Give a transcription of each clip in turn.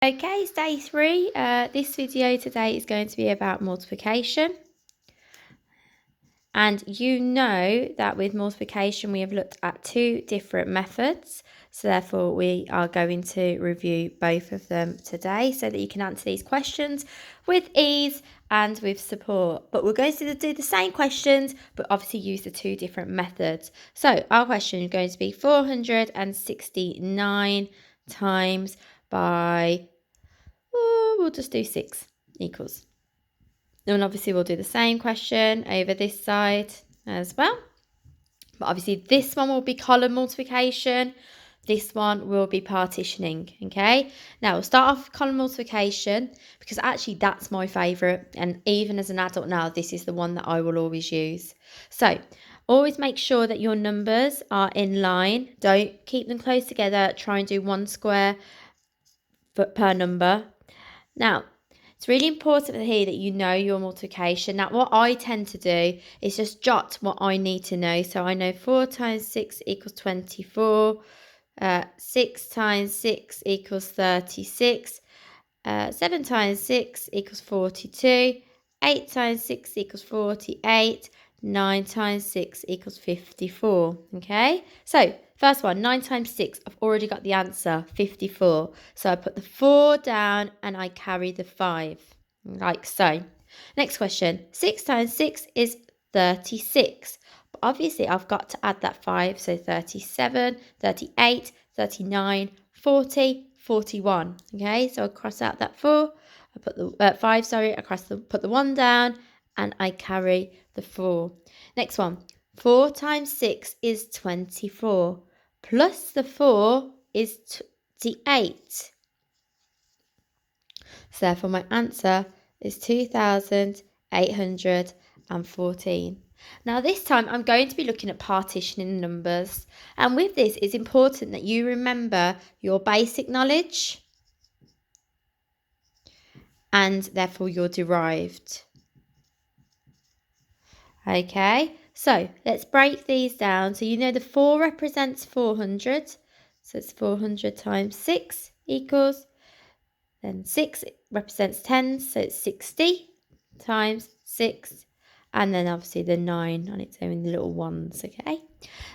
Okay, it's day 3. This video today is going to be about multiplication. And you know that with multiplication we have looked at 2 different methods. So therefore we are going to review both of them today so that you can answer these questions with ease and with support. But we're going to do the same questions but obviously use the 2 different methods. So our question is going to be 469 times by we'll just do 6 equals. And obviously we'll do the same question over this side as well. But obviously this one will be column multiplication. This one will be partitioning, okay? Now we'll start off with column multiplication because actually that's my favourite. And even as an adult now, this is the one that I will always use. So always make sure that your numbers are in line. Don't keep them close together. Try and do 1 square per number. Now, it's really important here that you know your multiplication. Now, what I tend to do is just jot what I need to know. So I know 4 times 6 equals 24. 6 times 6 equals 36. 7 times 6 equals 42. 8 times 6 equals 48. 9 times 6 equals 54. Okay, so first one, 9 times 6, I've already got the answer, 54. So I put the 4 down and I carry the 5, like so. Next question, 6 times 6 is 36. But obviously I've got to add that 5, so 37, 38, 39, 40, 41. Okay, so I cross out that 4, I put the 5, sorry, put the 1 down and I carry the 4. Next one, 4 times 6 is 24, plus the 4 is 28. So therefore my answer is 2,814. Now this time I'm going to be looking at partitioning numbers. And with this, it's important that you remember your basic knowledge and therefore your derived. Okay, so let's break these down. So you know the 4 represents 400. So it's 400 times 6 equals, then 6 represents 10, so it's 60 times 6. And then obviously the 9 on its own, the little ones, okay?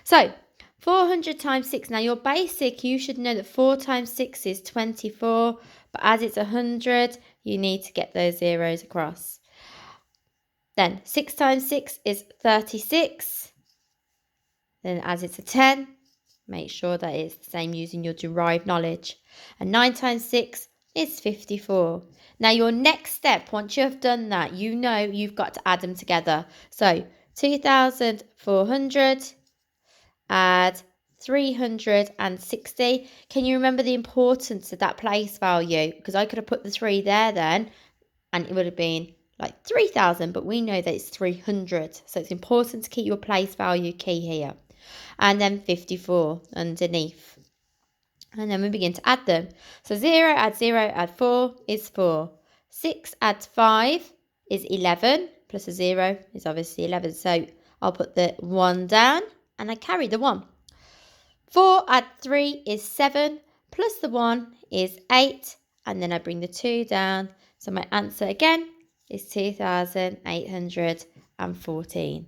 So 400 times 6. Now your basic, you should know that 4 times 6 is 24. But as it's 100, you need to get those zeros across. Then 6 times 6 is 36. Then as it's a 10, make sure that it's the same using your derived knowledge. And 9 times 6 is 54. Now your next step, once you have done that, you know you've got to add them together. So 2,400, add 360. Can you remember the importance of that place value? Because I could have put the 3 there then, and it would have been like 3,000, but we know that it's 300. So it's important to keep your place value key here. And then 54 underneath. And then we begin to add them. So 0 add 0 add 4 is 4. 6 add 5 is 11. Plus a 0 is obviously 11. So I'll put the 1 down and I carry the 1. 4 add 3 is 7. Plus the 1 is 8. And then I bring the 2 down. So my answer again is 2,814.